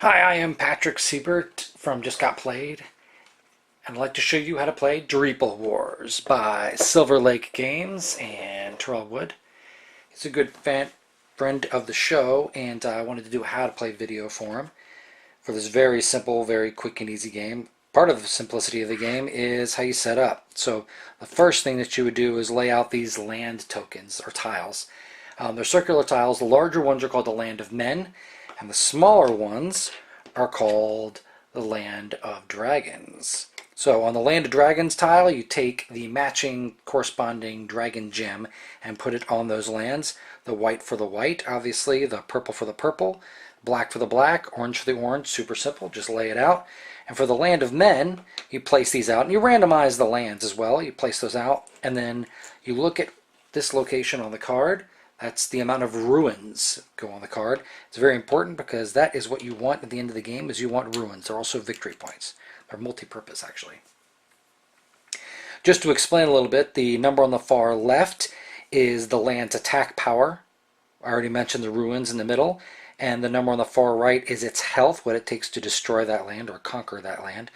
Hi, I am Patrick Siebert from Just Got Played, and I'd like to show you how to play Dreeple Wars by Silver Lake Games and Terrell Wood. He's a good friend of the show, and I wanted to do a how to play video for him for this very simple, very quick and easy game. Part of the simplicity of the game is how you set up. So the first thing that you would do is lay out these land tokens or tiles. They're circular tiles. The larger ones are called the Land of Men, and the smaller ones are called the Land of Dragons. So on the Land of Dragons tile, you take the matching corresponding dragon gem and put it on those lands. The white for the white, obviously, the purple for the purple, black for the black, orange for the orange, super simple, just lay it out. And for the Land of Men, you place these out, and you randomize the lands as well. You place those out, and then you look at this location on the card. That's the amount of ruins go on the card. It's very important because that is what you want at the end of the game, is you want ruins. They're also victory points. They're multi-purpose, actually. Just to explain a little bit, the number on the far left is the land's attack power. I already mentioned the ruins in the middle. And the number on the far right is its health, what it takes to destroy that land or conquer that land.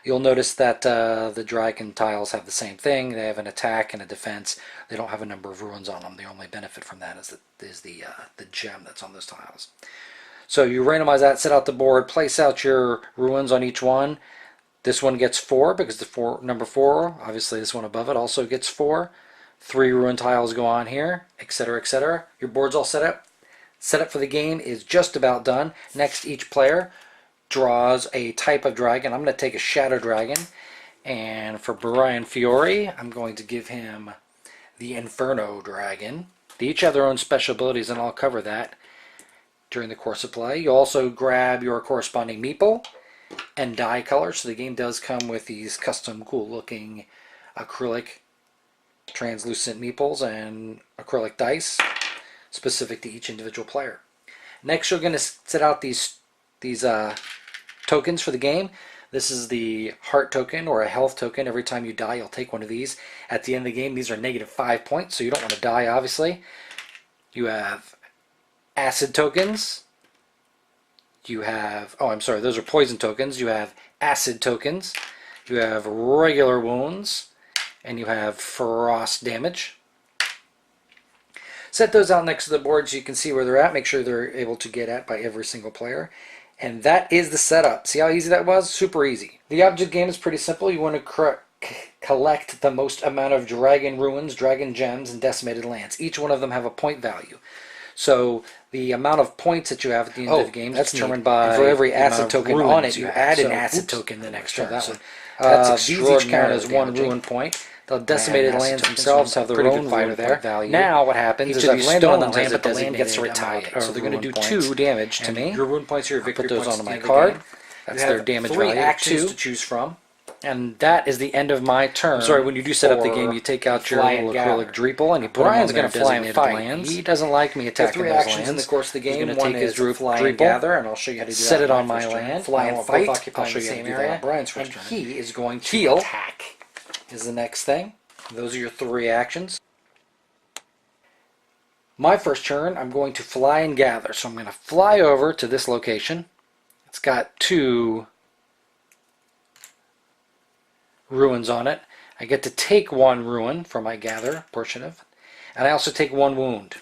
You'll notice that the dragon tiles have the same thing. They have an attack and a defense. They don't have a number of ruins on them. The only benefit from that is the gem that's on those tiles. So you randomize that, set out the board, place out your ruins on each one. This one gets 4 because the number 4, obviously this one above it also gets 4. 3 ruin tiles go on here, etc., etc. Your board's all set up. Setup for the game is just about done. Next, each player draws a type of dragon. I'm going to take a shadow dragon, and for Brian Fiore, I'm going to give him the Inferno dragon. They each have their own special abilities, and I'll cover that during the course of play. You also grab your corresponding meeple and die color. So the game does come with these custom, cool-looking acrylic translucent meeples and acrylic dice specific to each individual player. Next, you're going to set out these tokens for the game. This is the heart token or a health token. Every time you die, you'll take one of these. At the end of the game, these are -5 points, so you don't want to die, obviously. You have acid tokens. You have, oh, I'm sorry, those are poison tokens. You have acid tokens. You have regular wounds. And you have frost damage. Set those out next to the board so you can see where they're at. Make sure they're able to get at by every single player. And that is the setup. See how easy that was? Super easy. The object game is pretty simple. You want to collect the most amount of dragon ruins, dragon gems, and decimated lands. Each one of them have a point value. So the amount of points that you have at the end of the game is determined by, for every acid token on it, you add an acid token the next turn. These each count as 1 ruin point. The decimated lands themselves have their own ruin point value. Now what happens is I've landed on the land, but the land gets to retaliate. So they're going to do 2 damage to me. Your ruin points are your victory points. Put those onto my card. That's their damage value. 3 actions to choose from. And that is the end of my turn. I'm sorry, when you do set up the game, you take out your little acrylic Dreeple and you put Brian's going to fly and fight. Lands. He doesn't like me attacking those lands. In the course of the game, he's going to take his fly and gather, and I'll show you how to do that. Set it on my land, fly and fight. I'll show you how to do that on Brian's first turn. He is going to attack. Is the next thing. Those are your 3 actions. My first turn, I'm going to fly and gather. So I'm going to fly over to this location. It's got 2 ruins on it. I get to take 1 ruin from my gather portion of it. And I also take 1 wound.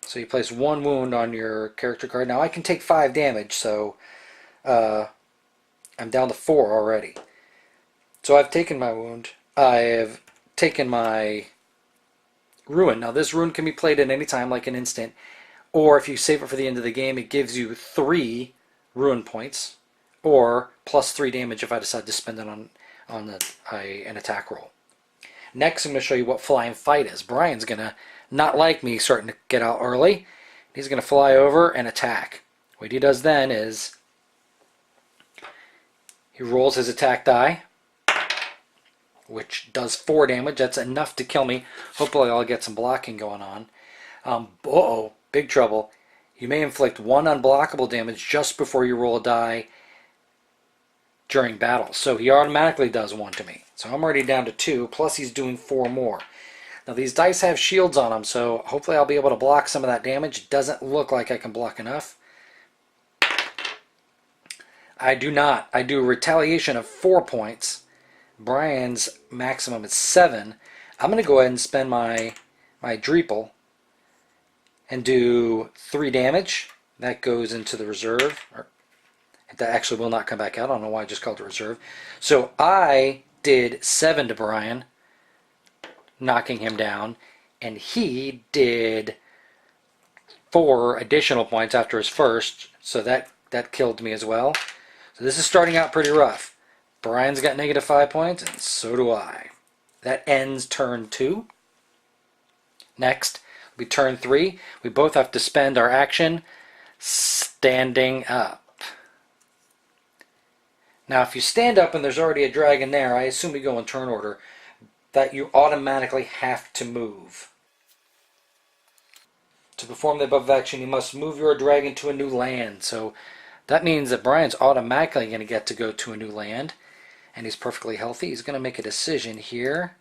So you place 1 wound on your character card. Now I can take 5 damage, so I'm down to 4 already. So I've taken my wound. I have taken my ruin. Now this ruin can be played at any time, like an instant, or if you save it for the end of the game, it gives you 3 ruin points, or plus 3 damage if I decide to spend it on an attack roll. Next, I'm going to show you what fly and fight is. Brian's going to not like me starting to get out early. He's going to fly over and attack. What he does then is he rolls his attack die, which does 4 damage. That's enough to kill me. Hopefully I'll get some blocking going on. Uh-oh, big trouble. You may inflict 1 unblockable damage just before you roll a die during battle. So he automatically does 1 to me. So I'm already down to 2, plus he's doing 4 more. Now these dice have shields on them, so hopefully I'll be able to block some of that damage. It doesn't look like I can block enough. I do not. I do retaliation of 4 points. Brian's maximum is 7. I'm going to go ahead and spend my Dreeple and do 3 damage. That goes into the reserve. That actually will not come back out. I don't know why I just called it reserve. So I did 7 to Brian, knocking him down, and he did 4 additional points after his first, so that killed me as well. So this is starting out pretty rough. Brian's got negative 5 points, and so do I. That ends turn 2. Next, we turn 3. We both have to spend our action standing up. Now, if you stand up and there's already a dragon there, I assume we go in turn order, that you automatically have to move. To perform the above action, you must move your dragon to a new land. So that means that Brian's automatically going to get to go to a new land, and he's perfectly healthy. He's going to make a decision here.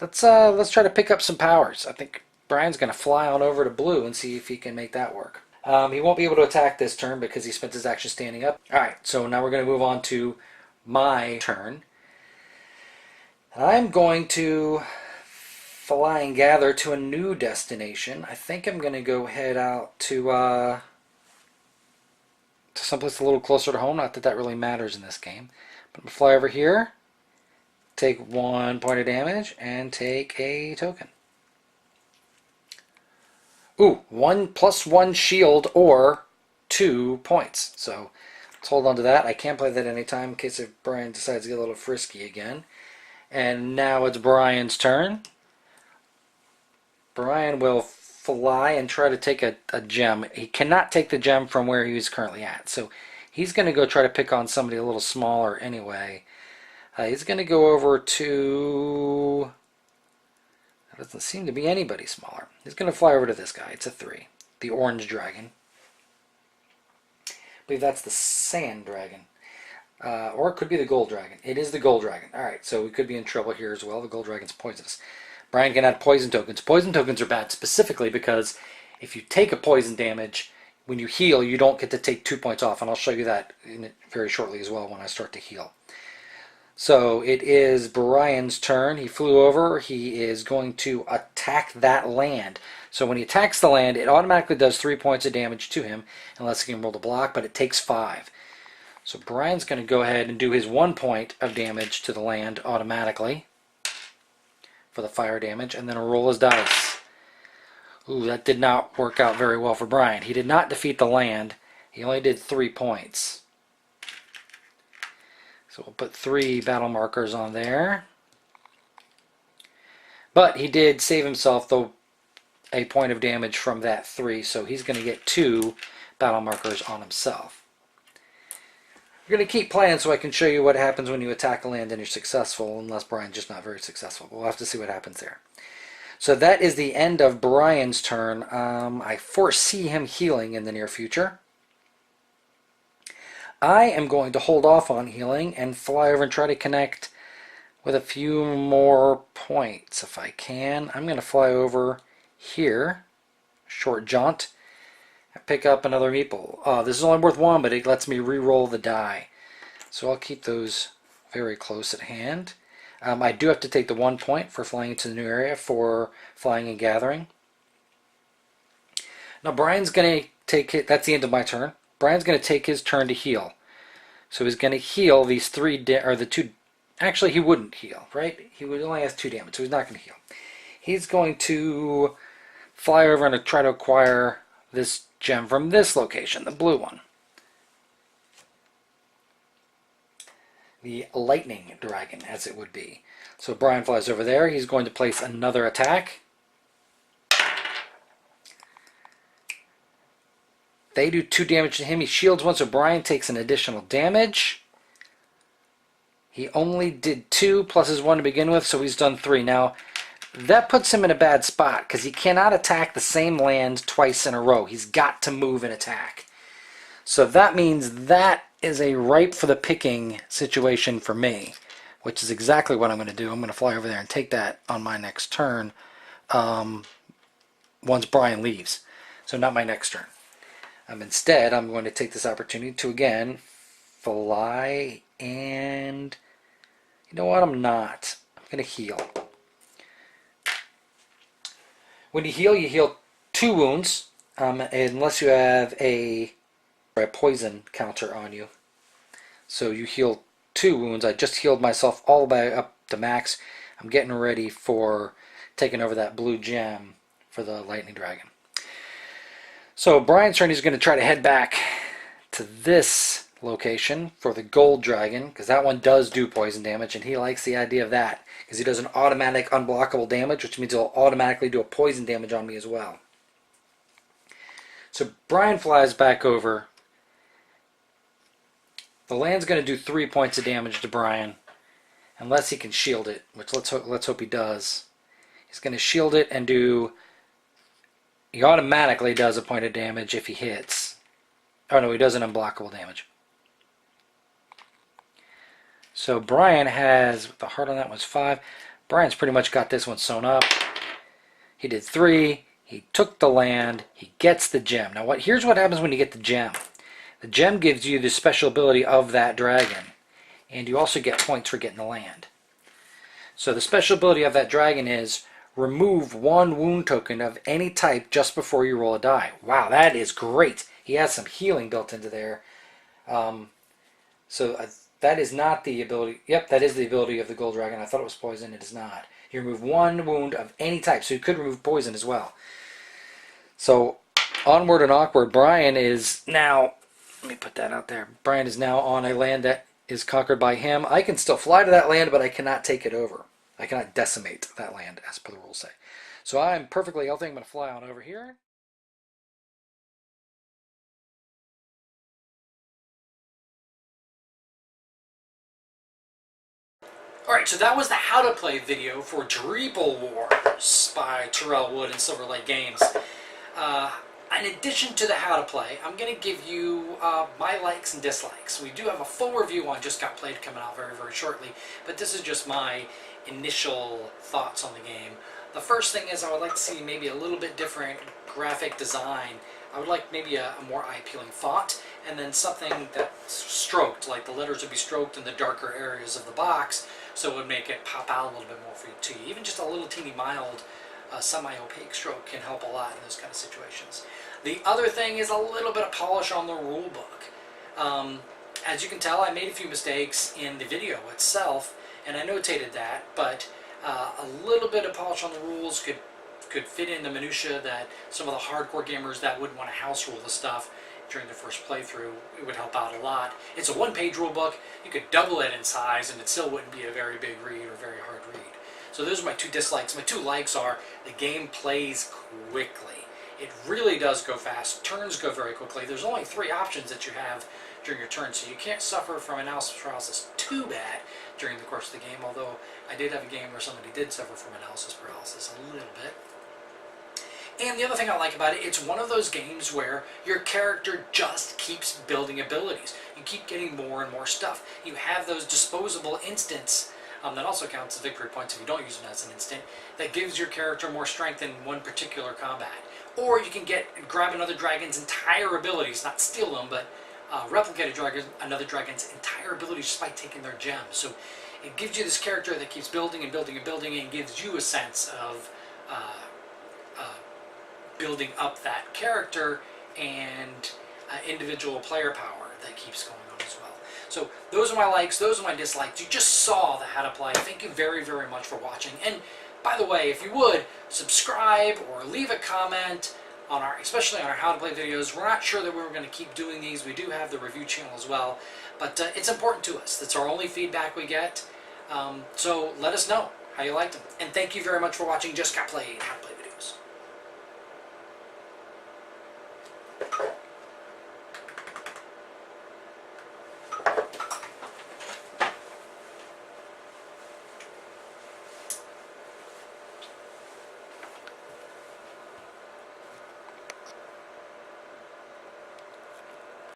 Let's try to pick up some powers. I think Brian's going to fly on over to blue and see if he can make that work. He won't be able to attack this turn because he spent his action standing up. Alright, so now we're going to move on to my turn. I'm going to fly and gather to a new destination. I think I'm going to go head out to someplace a little closer to home. Not that that really matters in this game. But I'm going to fly over here, take 1 point of damage, and take a token. Ooh, 1+1 shield or 2 points. So let's hold on to that. I can't play that anytime in case if Brian decides to get a little frisky again. And now it's Brian's turn. Brian will fly and try to take a gem. He cannot take the gem from where he's currently at. So he's going to go try to pick on somebody a little smaller anyway. He's going to go over to... There doesn't seem to be anybody smaller. He's going to fly over to this guy. It's a 3. The orange dragon. I believe that's the sand dragon. Or it could be the gold dragon. It is the gold dragon. Alright, so we could be in trouble here as well. The gold dragon's poisonous. Brian can add poison tokens. Poison tokens are bad specifically because if you take a poison damage, when you heal, you don't get to take 2 points off. And I'll show you that very shortly as well when I start to heal. So it is Brian's turn. He flew over. He is going to attack that land. So when he attacks the land, it automatically does 3 points of damage to him, unless he can roll the block, but it takes 5. So Brian's going to go ahead and do his 1 point of damage to the land automatically for the fire damage, and then roll his dice. Ooh, that did not work out very well for Brian. He did not defeat the land. He only did 3 points. So we'll put 3 battle markers on there. But he did save himself, though, a point of damage from that 3, so he's going to get 2 battle markers on himself. We're going to keep playing so I can show you what happens when you attack a land and you're successful, unless Brian's just not very successful. We'll have to see what happens there. So that is the end of Brian's turn. I foresee him healing in the near future. I am going to hold off on healing and fly over and try to connect with a few more points if I can. I'm going to fly over here, short jaunt, and pick up another meeple. This is only worth 1, but it lets me re-roll the die. So I'll keep those very close at hand. I do have to take the 1 point for flying into the new area for flying and gathering. Now Brian's going to take it. That's the end of my turn. Brian's going to take his turn to heal. So he's going to heal these 3, or the 2, actually he wouldn't heal, right? He would only has 2 damage, so he's not going to heal. He's going to fly over and try to acquire this gem from this location, the blue one. The lightning dragon, as it would be. So Brian flies over there. He's going to place another attack. They do 2 damage to him. He shields 1, so Brian takes an additional damage. He only did 2 plus his 1 to begin with, so he's done 3. Now, that puts him in a bad spot because he cannot attack the same land twice in a row. He's got to move and attack. So that means that is a ripe for the picking situation for me, which is exactly what I'm going to do. I'm going to fly over there and take that on my next turn once Brian leaves. So not my next turn. Instead, I'm going to take this opportunity to, again, fly, and you know what? I'm not. I'm going to heal. When you heal 2 wounds, unless you have a poison counter on you. So you heal 2 wounds. I just healed myself all the way up to max. I'm getting ready for taking over that blue gem for the lightning dragon. So Brian's turn, he's going to try to head back to this location for the gold dragon, because that one does do poison damage, and he likes the idea of that, because he does an automatic unblockable damage, which means he'll automatically do a poison damage on me as well. So Brian flies back over. The land's going to do 3 points of damage to Brian, unless he can shield it, which let's hope he does. He's going to shield it and do... He automatically does a point of damage if he hits. Oh no, he does an unblockable damage. So Brian has... The heart on that was 5. Brian's pretty much got this one sewn up. He did 3. He took the land. He gets the gem. Now here's what happens when you get the gem. The gem gives you the special ability of that dragon, and you also get points for getting the land. So the special ability of that dragon is remove 1 wound token of any type just before you roll a die. Wow, that is great. He has some healing built into there. That is not the ability. Yep, that is the ability of the gold dragon. I thought it was poison. It is not. You remove 1 wound of any type, so you could remove poison as well. So onward and awkward, Brian is now... Let me put that out there. Brian is now on a land that is conquered by him. I can still fly to that land, but I cannot take it over. I cannot decimate that land, as per the rules say. So I'm perfectly healthy. I'm going to fly on over here. Alright, so that was the how to play video for Dreeple Wars by Terrell Wood and Silver Lake Games. In addition to the how to play, I'm going to give you my likes and dislikes. We do have a full review on Just Got Played coming out very, very shortly, but this is just my initial thoughts on the game. The first thing is I would like to see maybe a little bit different graphic design. I would like maybe a more eye-appealing font, and then something that's stroked, like the letters would be stroked in the darker areas of the box, so it would make it pop out a little bit more for you too. Even just a little teeny mild semi-opaque stroke can help a lot in those kind of situations. The other thing is a little bit of polish on the rule book. As you can tell, I made a few mistakes in the video itself, and I notated that, but a little bit of polish on the rules could fit in the minutia that some of the hardcore gamers that wouldn't want to house rule the stuff during the first playthrough, it would help out a lot. It's a 1-page rule book. You could double it in size and it still wouldn't be a very big read or very hard read. So those are my 2 dislikes. My 2 likes are the game plays quickly. It really does go fast. Turns go very quickly. There's only 3 options that you have during your turn, so you can't suffer from analysis paralysis too bad during the course of the game, although I did have a game where somebody did suffer from analysis paralysis a little bit. And the other thing I like about it, it's one of those games where your character just keeps building abilities. You keep getting more and more stuff. You have those disposable instants that also counts as victory points if you don't use them as an instant, that gives your character more strength in one particular combat. Or you can grab another dragon's entire abilities, not steal them, but replicate another dragon's entire abilities just by taking their gems. So it gives you this character that keeps building and building and building, and gives you a sense of building up that character and individual player power that keeps going on as well. So those are my likes, those are my dislikes. You just saw the how to play. Thank you very, very much for watching. And by the way, if you would, subscribe or leave a comment on especially on our how to play videos. We're not sure that we're going to keep doing these. We do have the review channel as well, but it's important to us. That's our only feedback we get. So let us know how you liked them. And thank you very much for watching Just Got Played, How to Play videos.